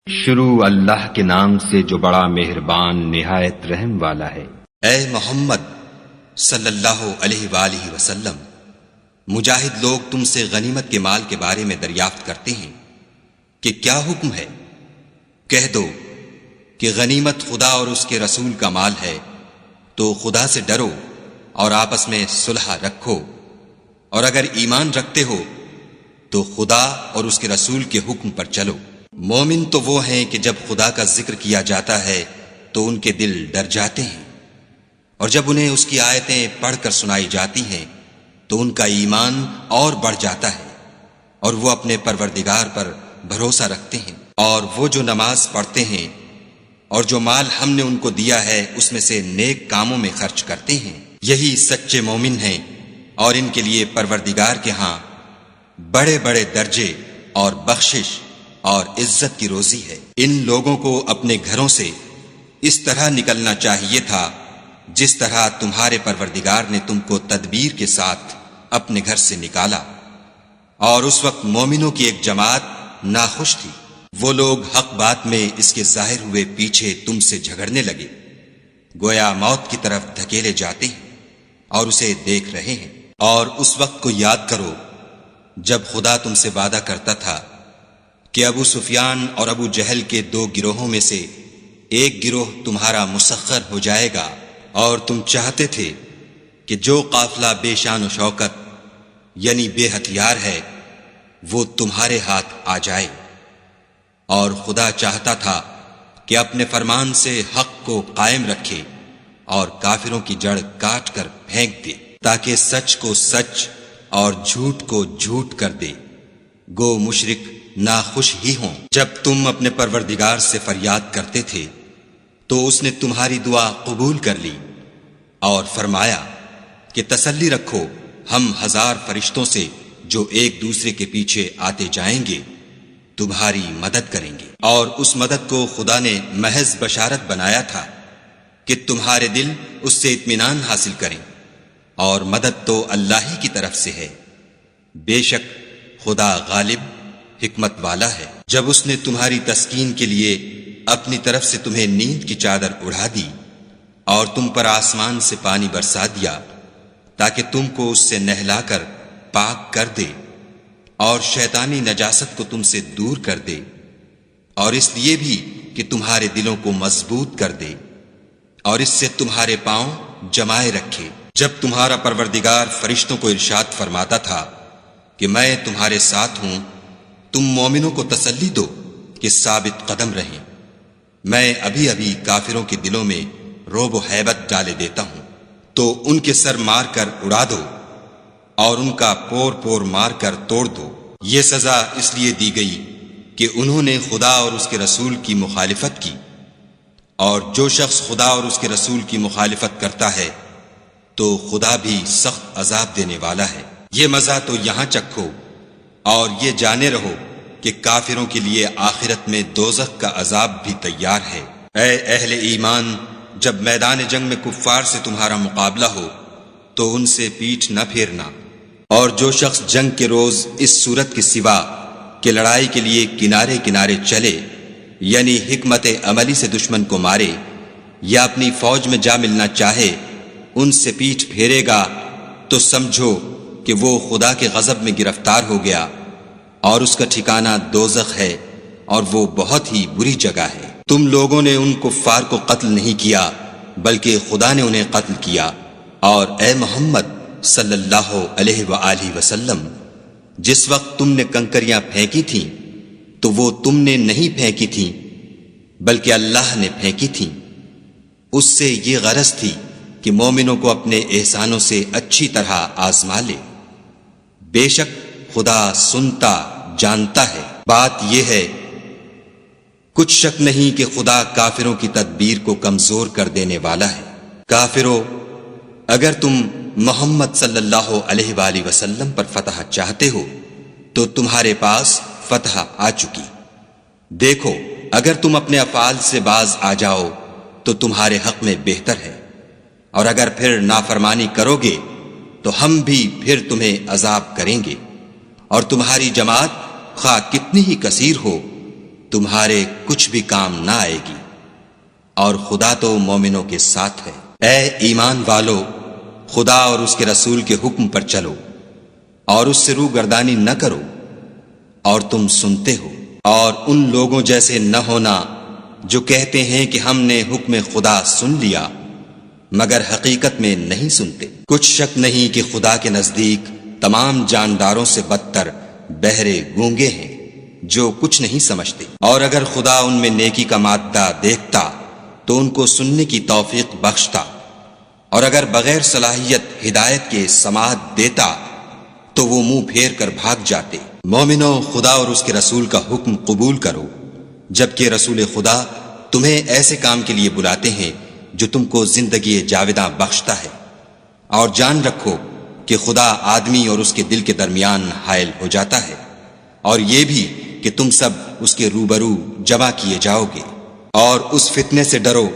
شروع اللہ کے نام سے جو بڑا مہربان نہایت رحم والا ہے۔ اے محمد صلی اللہ علیہ وآلہ وسلم، مجاہد لوگ تم سے غنیمت کے مال کے بارے میں دریافت کرتے ہیں کہ کیا حکم ہے؟ کہہ دو کہ غنیمت خدا اور اس کے رسول کا مال ہے، تو خدا سے ڈرو اور آپس میں صلح رکھو، اور اگر ایمان رکھتے ہو تو خدا اور اس کے رسول کے حکم پر چلو۔ مومن تو وہ ہیں کہ جب خدا کا ذکر کیا جاتا ہے تو ان کے دل ڈر جاتے ہیں، اور جب انہیں اس کی آیتیں پڑھ کر سنائی جاتی ہیں تو ان کا ایمان اور بڑھ جاتا ہے، اور وہ اپنے پروردگار پر بھروسہ رکھتے ہیں، اور وہ جو نماز پڑھتے ہیں اور جو مال ہم نے ان کو دیا ہے اس میں سے نیک کاموں میں خرچ کرتے ہیں، یہی سچے مومن ہیں، اور ان کے لیے پروردگار کے ہاں بڑے بڑے درجے اور بخشش اور عزت کی روزی ہے۔ ان لوگوں کو اپنے گھروں سے اس طرح نکلنا چاہیے تھا جس طرح تمہارے پروردگار نے تم کو تدبیر کے ساتھ اپنے گھر سے نکالا، اور اس وقت مومنوں کی ایک جماعت ناخوش تھی۔ وہ لوگ حق بات میں اس کے ظاہر ہوئے پیچھے تم سے جھگڑنے لگے، گویا موت کی طرف دھکیلے جاتے ہیں اور اسے دیکھ رہے ہیں۔ اور اس وقت کو یاد کرو جب خدا تم سے وعدہ کرتا تھا کہ ابو سفیان اور ابو جہل کے دو گروہوں میں سے ایک گروہ تمہارا مسخر ہو جائے گا، اور تم چاہتے تھے کہ جو قافلہ بے شان و شوکت یعنی بے ہتھیار ہے وہ تمہارے ہاتھ آ جائے، اور خدا چاہتا تھا کہ اپنے فرمان سے حق کو قائم رکھے اور کافروں کی جڑ کاٹ کر پھینک دے، تاکہ سچ کو سچ اور جھوٹ کو جھوٹ کر دے۔ گو مشرک ناخوش ہی ہوں۔ جب تم اپنے پروردگار سے فریاد کرتے تھے تو اس نے تمہاری دعا قبول کر لی اور فرمایا کہ تسلی رکھو، ہم 1000 فرشتوں سے جو ایک دوسرے کے پیچھے آتے جائیں گے تمہاری مدد کریں گے۔ اور اس مدد کو خدا نے محض بشارت بنایا تھا کہ تمہارے دل اس سے اطمینان حاصل کریں، اور مدد تو اللہ ہی کی طرف سے ہے، بے شک خدا غالب حکمت والا ہے۔ جب اس نے تمہاری تسکین کے لیے اپنی طرف سے تمہیں نیند کی چادر اڑا دی اور تم پر آسمان سے پانی برسا دیا تاکہ تم کو اس سے نہلا کر پاک کر دے، اور شیطانی نجاست کو تم سے دور کر دے، اور اس لیے بھی کہ تمہارے دلوں کو مضبوط کر دے اور اس سے تمہارے پاؤں جمائے رکھے۔ جب تمہارا پروردگار فرشتوں کو ارشاد فرماتا تھا کہ میں تمہارے ساتھ ہوں، تم مومنوں کو تسلی دو کہ ثابت قدم رہیں، میں ابھی ابھی کافروں کے دلوں میں رعب و ہیبت ڈالے دیتا ہوں، تو ان کے سر مار کر اڑا دو اور ان کا پور پور مار کر توڑ دو۔ یہ سزا اس لیے دی گئی کہ انہوں نے خدا اور اس کے رسول کی مخالفت کی، اور جو شخص خدا اور اس کے رسول کی مخالفت کرتا ہے تو خدا بھی سخت عذاب دینے والا ہے۔ یہ مزہ تو یہاں چکھو اور یہ جانے رہو کہ کافروں کے لیے آخرت میں دوزخ کا عذاب بھی تیار ہے۔ اے اہل ایمان، جب میدان جنگ میں کفار سے تمہارا مقابلہ ہو تو ان سے پیٹھ نہ پھیرنا، اور جو شخص جنگ کے روز اس صورت کے سوا کہ لڑائی کے لیے کنارے کنارے چلے، یعنی حکمت عملی سے دشمن کو مارے یا اپنی فوج میں جا ملنا چاہے، ان سے پیٹھ پھیرے گا تو سمجھو کہ وہ خدا کے غضب میں گرفتار ہو گیا، اور اس کا ٹھکانہ دوزخ ہے، اور وہ بہت ہی بری جگہ ہے۔ تم لوگوں نے ان کفار کو قتل نہیں کیا بلکہ خدا نے انہیں قتل کیا، اور اے محمد صلی اللہ علیہ وآلہ وسلم، جس وقت تم نے کنکریاں پھینکی تھیں تو وہ تم نے نہیں پھینکی تھیں بلکہ اللہ نے پھینکی تھیں۔ اس سے یہ غرض تھی کہ مومنوں کو اپنے احسانوں سے اچھی طرح آزما لے، بے شک خدا سنتا جانتا ہے۔ بات یہ ہے، کچھ شک نہیں کہ خدا کافروں کی تدبیر کو کمزور کر دینے والا ہے۔ کافروں، اگر تم محمد صلی اللہ علیہ وآلہ وسلم پر فتح چاہتے ہو تو تمہارے پاس فتح آ چکی۔ دیکھو، اگر تم اپنے افعال سے باز آ جاؤ تو تمہارے حق میں بہتر ہے، اور اگر پھر نافرمانی کرو گے تو ہم بھی پھر تمہیں عذاب کریں گے، اور تمہاری جماعت خواہ کتنی ہی کثیر ہو تمہارے کچھ بھی کام نہ آئے گی، اور خدا تو مومنوں کے ساتھ ہے۔ اے ایمان والو، خدا اور اس کے رسول کے حکم پر چلو اور اس سے روگردانی نہ کرو، اور تم سنتے ہو، اور ان لوگوں جیسے نہ ہونا جو کہتے ہیں کہ ہم نے حکم خدا سن لیا مگر حقیقت میں نہیں سنتے۔ کچھ شک نہیں کہ خدا کے نزدیک تمام جانداروں سے بدتر بہرے گونگے ہیں جو کچھ نہیں سمجھتے، اور اگر خدا ان میں نیکی کا مادہ دیکھتا تو ان کو سننے کی توفیق بخشتا، اور اگر بغیر صلاحیت ہدایت کے سماعت دیتا تو وہ منہ پھیر کر بھاگ جاتے۔ مومنو، خدا اور اس کے رسول کا حکم قبول کرو، جبکہ رسول خدا تمہیں ایسے کام کے لیے بلاتے ہیں جو تم کو زندگی جاوداں بخشتا ہے، اور جان رکھو کہ خدا آدمی اور اس کے دل کے درمیان حائل ہو جاتا ہے، اور یہ بھی کہ تم سب اس کے روبرو جمع کیے جاؤ گے، اور اس فتنے سے ڈرو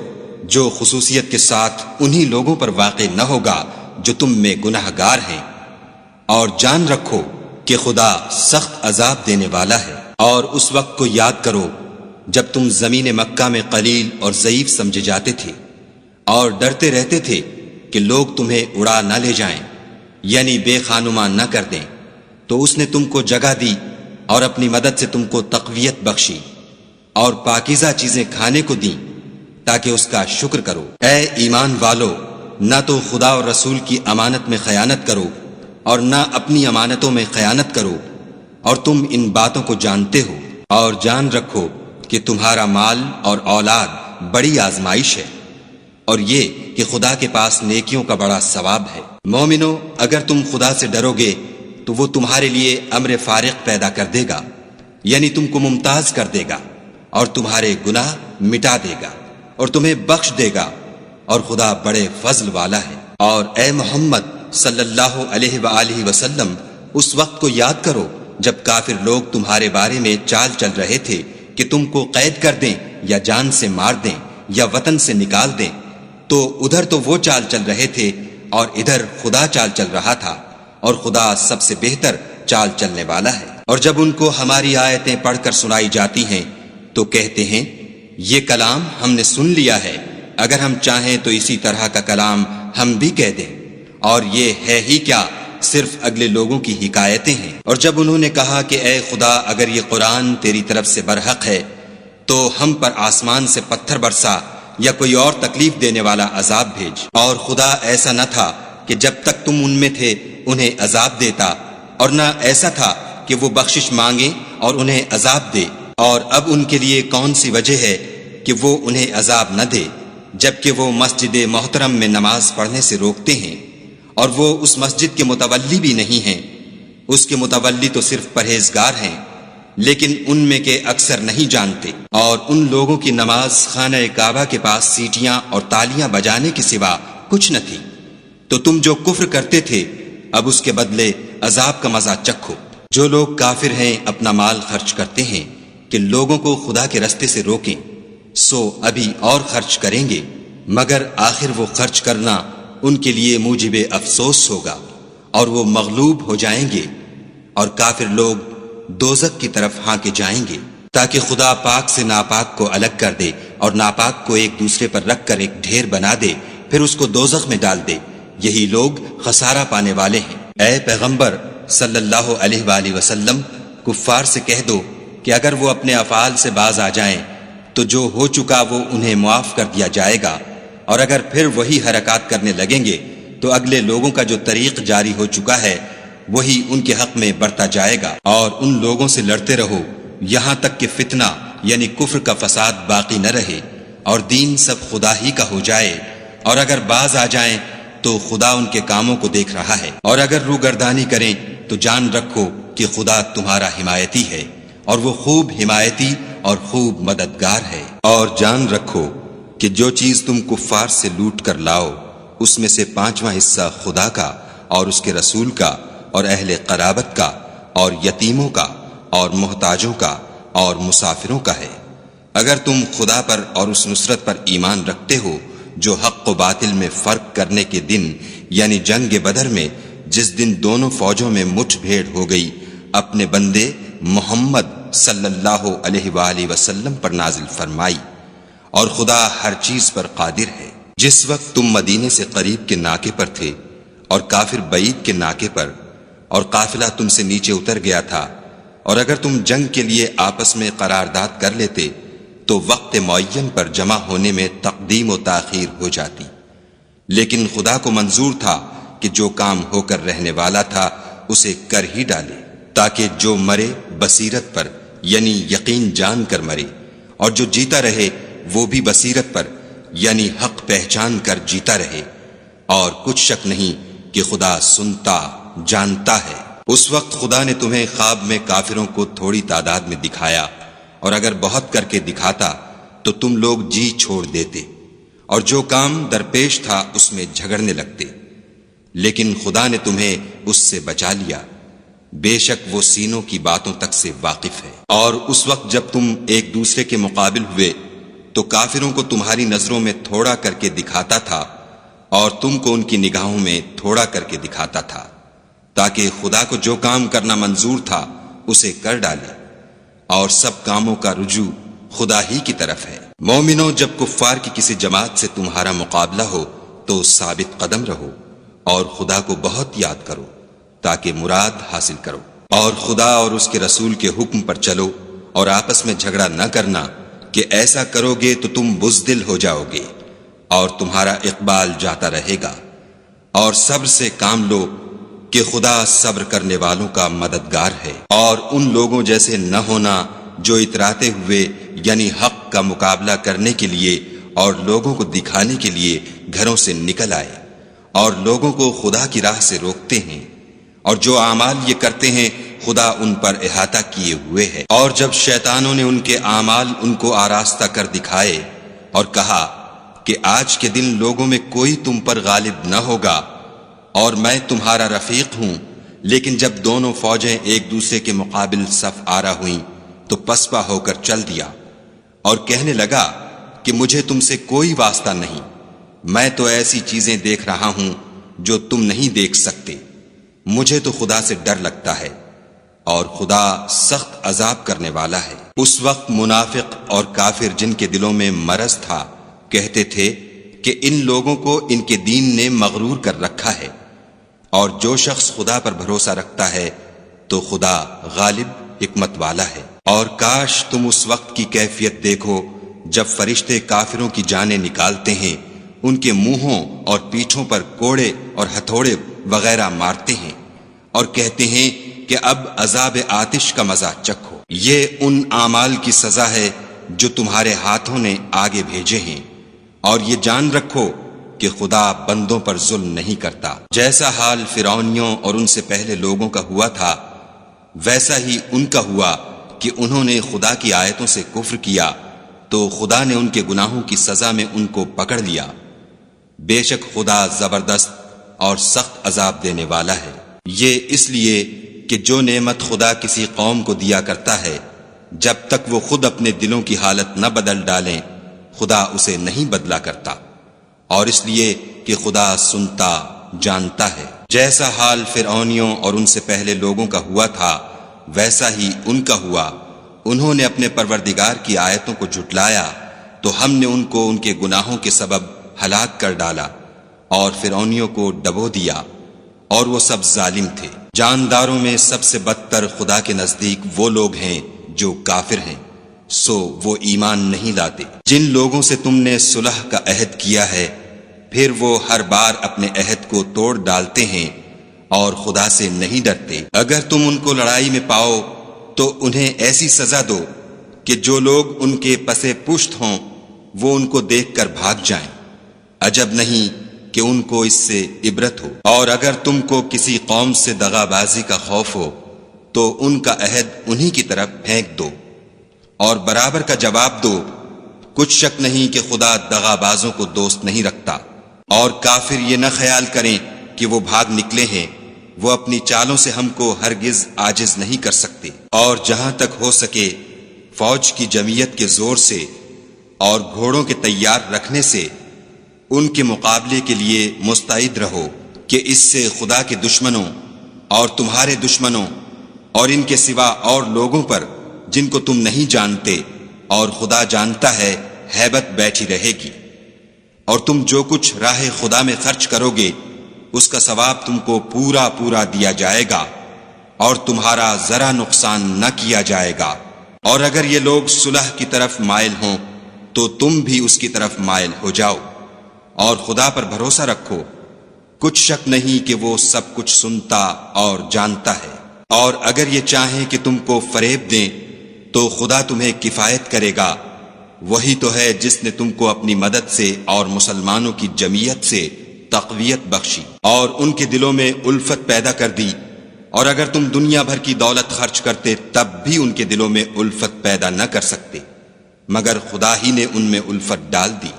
جو خصوصیت کے ساتھ انہی لوگوں پر واقع نہ ہوگا جو تم میں گناہ گار ہیں، اور جان رکھو کہ خدا سخت عذاب دینے والا ہے۔ اور اس وقت کو یاد کرو جب تم زمین مکہ میں قلیل اور ضعیف سمجھے جاتے تھے اور ڈرتے رہتے تھے کہ لوگ تمہیں اڑا نہ لے جائیں، یعنی بے خانما نہ کر دیں، تو اس نے تم کو جگہ دی اور اپنی مدد سے تم کو تقویت بخشی اور پاکیزہ چیزیں کھانے کو دیں تاکہ اس کا شکر کرو۔ اے ایمان والو، نہ تو خدا اور رسول کی امانت میں خیانت کرو اور نہ اپنی امانتوں میں خیانت کرو، اور تم ان باتوں کو جانتے ہو، اور جان رکھو کہ تمہارا مال اور اولاد بڑی آزمائش ہے، اور یہ کہ خدا کے پاس نیکیوں کا بڑا ثواب ہے۔ مومنو، اگر تم خدا سے ڈرو گے تو وہ تمہارے لیے امر فارق پیدا کر دے گا، یعنی تم کو ممتاز کر دے گا اور تمہارے گناہ مٹا دے گا اور تمہیں بخش دے گا، اور خدا بڑے فضل والا ہے۔ اور اے محمد صلی اللہ علیہ وآلہ وسلم، اس وقت کو یاد کرو جب کافر لوگ تمہارے بارے میں چال چل رہے تھے کہ تم کو قید کر دیں یا جان سے مار دیں یا وطن سے نکال دیں، تو ادھر تو وہ چال چل رہے تھے اور ادھر خدا چال چل رہا تھا، اور خدا سب سے بہتر چال چلنے والا ہے۔ اور جب ان کو ہماری آیتیں پڑھ کر سنائی جاتی ہیں تو کہتے ہیں یہ کلام ہم نے سن لیا ہے، اگر ہم چاہیں تو اسی طرح کا کلام ہم بھی کہہ دیں، اور یہ ہے ہی کیا، صرف اگلے لوگوں کی حکایتیں ہیں۔ اور جب انہوں نے کہا کہ اے خدا، اگر یہ قرآن تیری طرف سے برحق ہے تو ہم پر آسمان سے پتھر برسا یا کوئی اور تکلیف دینے والا عذاب بھیج۔ اور خدا ایسا نہ تھا کہ جب تک تم ان میں تھے انہیں عذاب دیتا، اور نہ ایسا تھا کہ وہ بخشش مانگے اور انہیں عذاب دے۔ اور اب ان کے لیے کون سی وجہ ہے کہ وہ انہیں عذاب نہ دے، جبکہ وہ مسجد محترم میں نماز پڑھنے سے روکتے ہیں، اور وہ اس مسجد کے متولی بھی نہیں ہیں، اس کے متولی تو صرف پرہیزگار ہیں، لیکن ان میں کے اکثر نہیں جانتے۔ اور ان لوگوں کی نماز خانہ کعبہ کے پاس سیٹیاں اور تالیاں بجانے کے سوا کچھ نہ تھی، تو تم جو کفر کرتے تھے اب اس کے بدلے عذاب کا مزہ چکھو۔ جو لوگ کافر ہیں اپنا مال خرچ کرتے ہیں کہ لوگوں کو خدا کے رستے سے روکیں، سو ابھی اور خرچ کریں گے، مگر آخر وہ خرچ کرنا ان کے لیے موجب افسوس ہوگا، اور وہ مغلوب ہو جائیں گے، اور کافر لوگ دوزخ کی طرف ہانکے جائیں گے، تاکہ خدا پاک سے ناپاک کو الگ کر دے اور ناپاک کو ایک دوسرے پر رکھ کر ایک ڈھیر بنا دے، پھر اس کو دوزخ میں ڈال دے۔ یہی لوگ خسارہ پانے والے ہیں۔ اے پیغمبر صلی اللہ علیہ وآلہ وسلم، کفار سے کہہ دو کہ اگر وہ اپنے افعال سے باز آ جائیں تو جو ہو چکا وہ انہیں معاف کر دیا جائے گا، اور اگر پھر وہی حرکات کرنے لگیں گے تو اگلے لوگوں کا جو طریق جاری ہو چکا ہے وہی ان کے حق میں برتا جائے گا۔ اور ان لوگوں سے لڑتے رہو یہاں تک کہ فتنہ یعنی کفر کا فساد باقی نہ رہے اور دین سب خدا ہی کا ہو جائے، اور اگر باز آ جائیں تو خدا ان کے کاموں کو دیکھ رہا ہے، اور اگر روگردانی کریں تو جان رکھو کہ خدا تمہارا حمایتی ہے، اور وہ خوب حمایتی اور خوب مددگار ہے۔ اور جان رکھو کہ جو چیز تم کفار سے لوٹ کر لاؤ اس میں سے 5واں حصہ خدا کا اور اس کے رسول کا اور اہل قرابت کا اور یتیموں کا اور محتاجوں کا اور مسافروں کا ہے۔ اگر تم خدا پر اور اس نصرت پر ایمان رکھتے ہو جو حق و باطل میں فرق کرنے کے دن یعنی جنگ بدر میں جس دن دونوں فوجوں میں مٹھ بھیڑ ہو گئی، اپنے بندے محمد صلی اللہ علیہ وآلہ وسلم پر نازل فرمائی، اور خدا ہر چیز پر قادر ہے۔ جس وقت تم مدینے سے قریب کے ناکے پر تھے اور کافر بعید کے ناکے پر، اور قافلہ تم سے نیچے اتر گیا تھا، اور اگر تم جنگ کے لیے آپس میں قرارداد کر لیتے تو وقت معین پر جمع ہونے میں تقدیم و تاخیر ہو جاتی، لیکن خدا کو منظور تھا کہ جو کام ہو کر رہنے والا تھا اسے کر ہی ڈالے، تاکہ جو مرے بصیرت پر یعنی یقین جان کر مرے، اور جو جیتا رہے وہ بھی بصیرت پر یعنی حق پہچان کر جیتا رہے، اور کچھ شک نہیں کہ خدا سنتا جانتا ہے۔ اس وقت خدا نے تمہیں خواب میں کافروں کو تھوڑی تعداد میں دکھایا، اور اگر بہت کر کے دکھاتا تو تم لوگ جی چھوڑ دیتے، اور جو کام درپیش تھا اس میں جھگڑنے لگتے، لیکن خدا نے تمہیں اس سے بچا لیا، بے شک وہ سینوں کی باتوں تک سے واقف ہے۔ اور اس وقت جب تم ایک دوسرے کے مقابل ہوئے تو کافروں کو تمہاری نظروں میں تھوڑا کر کے دکھاتا تھا، اور تم کو ان کی نگاہوں میں تھوڑا کر کے دکھاتا تھا، تاکہ خدا کو جو کام کرنا منظور تھا اسے کر ڈالے، اور سب کاموں کا رجوع خدا ہی کی طرف ہے۔ مومنو، جب کفار کی کسی جماعت سے تمہارا مقابلہ ہو تو ثابت قدم رہو، اور خدا کو بہت یاد کرو تاکہ مراد حاصل کرو، اور خدا اور اس کے رسول کے حکم پر چلو، اور آپس میں جھگڑا نہ کرنا کہ ایسا کرو گے تو تم بزدل ہو جاؤ گے اور تمہارا اقبال جاتا رہے گا، اور صبر سے کام لو کہ خدا صبر کرنے والوں کا مددگار ہے۔ اور ان لوگوں جیسے نہ ہونا جو اتراتے ہوئے یعنی حق کا مقابلہ کرنے کے لیے اور لوگوں کو دکھانے کے لیے گھروں سے نکل آئے اور لوگوں کو خدا کی راہ سے روکتے ہیں، اور جو اعمال یہ کرتے ہیں خدا ان پر احاطہ کیے ہوئے ہے۔ اور جب شیطانوں نے ان کے اعمال ان کو آراستہ کر دکھائے اور کہا کہ آج کے دن لوگوں میں کوئی تم پر غالب نہ ہوگا اور میں تمہارا رفیق ہوں، لیکن جب دونوں فوجیں ایک دوسرے کے مقابل صف آرا ہوئیں تو پسپا ہو کر چل دیا اور کہنے لگا کہ مجھے تم سے کوئی واسطہ نہیں، میں تو ایسی چیزیں دیکھ رہا ہوں جو تم نہیں دیکھ سکتے، مجھے تو خدا سے ڈر لگتا ہے، اور خدا سخت عذاب کرنے والا ہے۔ اس وقت منافق اور کافر جن کے دلوں میں مرض تھا کہتے تھے کہ ان لوگوں کو ان کے دین نے مغرور کر رکھا ہے، اور جو شخص خدا پر بھروسہ رکھتا ہے تو خدا غالب حکمت والا ہے۔ اور کاش تم اس وقت کی کیفیت دیکھو جب فرشتے کافروں کی جانیں نکالتے ہیں، ان کے منہوں اور پیٹھوں پر کوڑے اور ہتھوڑے وغیرہ مارتے ہیں اور کہتے ہیں کہ اب عذاب آتش کا مزہ چکھو، یہ ان اعمال کی سزا ہے جو تمہارے ہاتھوں نے آگے بھیجے ہیں، اور یہ جان رکھو کہ خدا بندوں پر ظلم نہیں کرتا۔ جیسا حال فرعونیوں اور ان سے پہلے لوگوں کا ہوا تھا ویسا ہی ان کا ہوا کہ انہوں نے خدا کی آیتوں سے کفر کیا تو خدا نے ان کے گناہوں کی سزا میں ان کو پکڑ لیا، بے شک خدا زبردست اور سخت عذاب دینے والا ہے۔ یہ اس لیے کہ جو نعمت خدا کسی قوم کو دیا کرتا ہے جب تک وہ خود اپنے دلوں کی حالت نہ بدل ڈالیں خدا اسے نہیں بدلا کرتا، اور اس لیے کہ خدا سنتا جانتا ہے۔ جیسا حال فرعونیوں اور ان سے پہلے لوگوں کا ہوا تھا ویسا ہی ان کا ہوا، انہوں نے اپنے پروردگار کی آیتوں کو جھٹلایا تو ہم نے ان کو ان کے گناہوں کے سبب ہلاک کر ڈالا اور فرعونیوں کو ڈبو دیا، اور وہ سب ظالم تھے۔ جانداروں میں سب سے بدتر خدا کے نزدیک وہ لوگ ہیں جو کافر ہیں، سو وہ ایمان نہیں لاتے۔ جن لوگوں سے تم نے صلح کا عہد کیا ہے پھر وہ ہر بار اپنے عہد کو توڑ ڈالتے ہیں اور خدا سے نہیں ڈرتے۔ اگر تم ان کو لڑائی میں پاؤ تو انہیں ایسی سزا دو کہ جو لوگ ان کے پسے پشت ہوں وہ ان کو دیکھ کر بھاگ جائیں، عجب نہیں کہ ان کو اس سے عبرت ہو۔ اور اگر تم کو کسی قوم سے دغا بازی کا خوف ہو تو ان کا عہد انہی کی طرف پھینک دو اور برابر کا جواب دو، کچھ شک نہیں کہ خدا دغا بازوں کو دوست نہیں رکھتا۔ اور کافر یہ نہ خیال کریں کہ وہ بھاگ نکلے ہیں، وہ اپنی چالوں سے ہم کو ہرگز عاجز نہیں کر سکتے۔ اور جہاں تک ہو سکے فوج کی جمعیت کے زور سے اور گھوڑوں کے تیار رکھنے سے ان کے مقابلے کے لیے مستعد رہو کہ اس سے خدا کے دشمنوں اور تمہارے دشمنوں اور ان کے سوا اور لوگوں پر جن کو تم نہیں جانتے، اور خدا جانتا ہے ہیبت بیٹھی رہے گی، اور تم جو کچھ راہ خدا میں خرچ کرو گے اس کا ثواب تم کو پورا پورا دیا جائے گا، اور تمہارا ذرا نقصان نہ کیا جائے گا۔ اور اگر یہ لوگ صلح کی طرف مائل ہوں تو تم بھی اس کی طرف مائل ہو جاؤ، اور خدا پر بھروسہ رکھو، کچھ شک نہیں کہ وہ سب کچھ سنتا اور جانتا ہے۔ اور اگر یہ چاہیں کہ تم کو فریب دیں تو خدا تمہیں کفایت کرے گا، وہی تو ہے جس نے تم کو اپنی مدد سے اور مسلمانوں کی جمعیت سے تقویت بخشی اور ان کے دلوں میں الفت پیدا کر دی، اور اگر تم دنیا بھر کی دولت خرچ کرتے تب بھی ان کے دلوں میں الفت پیدا نہ کر سکتے، مگر خدا ہی نے ان میں الفت ڈال دی،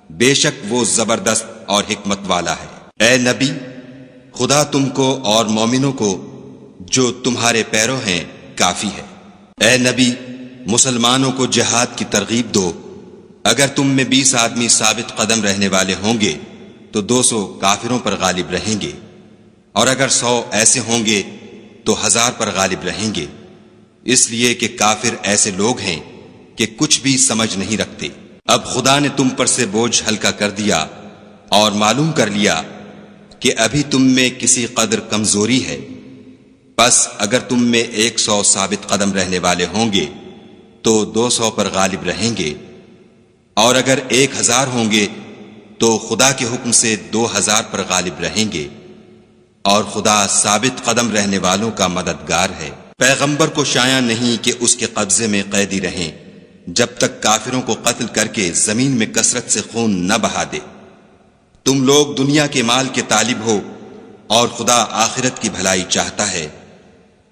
بے شک وہ زبردست اور حکمت والا ہے۔ اے نبی، خدا تم کو اور مومنوں کو جو تمہارے پیرو ہیں کافی ہے۔ اے نبی، مسلمانوں کو جہاد کی ترغیب دو، اگر تم میں 20 آدمی ثابت قدم رہنے والے ہوں گے تو 200 کافروں پر غالب رہیں گے، اور اگر 100 ایسے ہوں گے تو 1000 پر غالب رہیں گے، اس لیے کہ کافر ایسے لوگ ہیں کہ کچھ بھی سمجھ نہیں رکھتے۔ اب خدا نے تم پر سے بوجھ ہلکا کر دیا اور معلوم کر لیا کہ ابھی تم میں کسی قدر کمزوری ہے، بس اگر تم میں 100 ثابت قدم رہنے والے ہوں گے تو 200 پر غالب رہیں گے، اور اگر 1000 ہوں گے تو خدا کے حکم سے 2000 پر غالب رہیں گے، اور خدا ثابت قدم رہنے والوں کا مددگار ہے۔ پیغمبر کو شایع نہیں کہ اس کے قبضے میں قیدی رہیں جب تک کافروں کو قتل کر کے زمین میں کثرت سے خون نہ بہا دے۔ تم لوگ دنیا کے مال کے طالب ہو اور خدا آخرت کی بھلائی چاہتا ہے،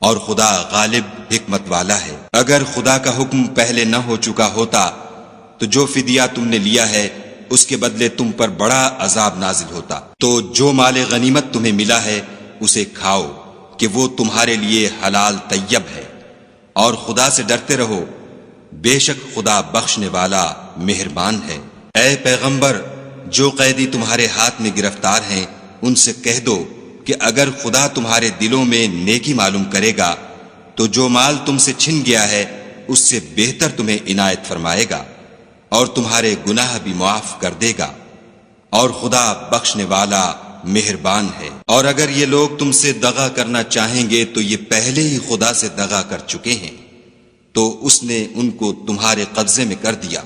اور خدا غالب حکمت والا ہے۔ اگر خدا کا حکم پہلے نہ ہو چکا ہوتا تو جو فدیہ تم نے لیا ہے اس کے بدلے تم پر بڑا عذاب نازل ہوتا۔ تو جو مال غنیمت تمہیں ملا ہے اسے کھاؤ کہ وہ تمہارے لیے حلال طیب ہے، اور خدا سے ڈرتے رہو، بے شک خدا بخشنے والا مہربان ہے۔ اے پیغمبر، جو قیدی تمہارے ہاتھ میں گرفتار ہیں ان سے کہہ دو کہ اگر خدا تمہارے دلوں میں نیکی معلوم کرے گا تو جو مال تم سے چھن گیا ہے اس سے بہتر تمہیں عنایت فرمائے گا، اور تمہارے گناہ بھی معاف کر دے گا، اور خدا بخشنے والا مہربان ہے۔ اور اگر یہ لوگ تم سے دغا کرنا چاہیں گے تو یہ پہلے ہی خدا سے دغا کر چکے ہیں، تو اس نے ان کو تمہارے قبضے میں کر دیا،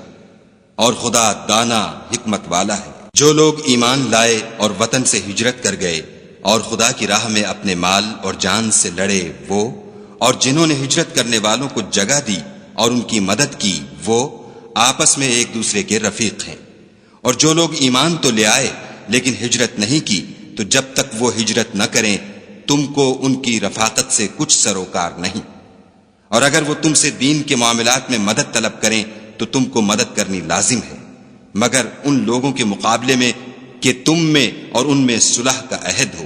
اور خدا دانا حکمت والا ہے۔ جو لوگ ایمان لائے اور وطن سے ہجرت کر گئے اور خدا کی راہ میں اپنے مال اور جان سے لڑے وہ، اور جنہوں نے ہجرت کرنے والوں کو جگہ دی اور ان کی مدد کی وہ آپس میں ایک دوسرے کے رفیق ہیں۔ اور جو لوگ ایمان تو لے آئے لیکن ہجرت نہیں کی تو جب تک وہ ہجرت نہ کریں تم کو ان کی رفاقت سے کچھ سروکار نہیں، اور اگر وہ تم سے دین کے معاملات میں مدد طلب کریں تو تم کو مدد کرنی لازم ہے، مگر ان لوگوں کے مقابلے میں کہ تم میں اور ان میں صلح کا عہد ہو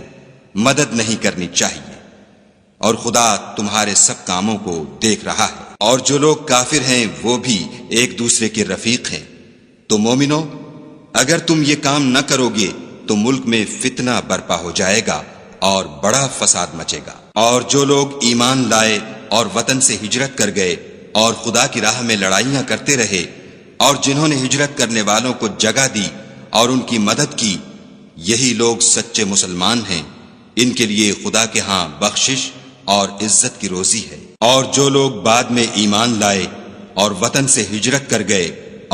مدد نہیں کرنی چاہیے، اور خدا تمہارے سب کاموں کو دیکھ رہا ہے۔ اور جو لوگ کافر ہیں وہ بھی ایک دوسرے کے رفیق ہیں۔ تو مومنو، اگر تم یہ کام نہ کرو گے تو ملک میں فتنہ برپا ہو جائے گا اور بڑا فساد مچے گا۔ اور جو لوگ ایمان لائے اور وطن سے ہجرت کر گئے اور خدا کی راہ میں لڑائیاں کرتے رہے، اور جنہوں نے ہجرت کرنے والوں کو جگہ دی اور ان کی مدد کی، یہی لوگ سچے مسلمان ہیں، ان کے لیے خدا کے ہاں بخشش اور عزت کی روزی ہے۔ اور جو لوگ بعد میں ایمان لائے اور وطن سے ہجرت کر گئے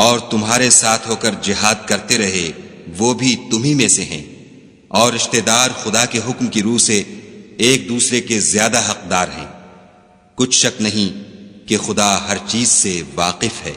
اور تمہارے ساتھ ہو کر جہاد کرتے رہے، وہ بھی تمہی میں سے ہیں، اور رشتہ دار خدا کے حکم کی روح سے ایک دوسرے کے زیادہ حقدار ہیں۔ کچھ شک نہیں کہ خدا ہر چیز سے واقف ہے۔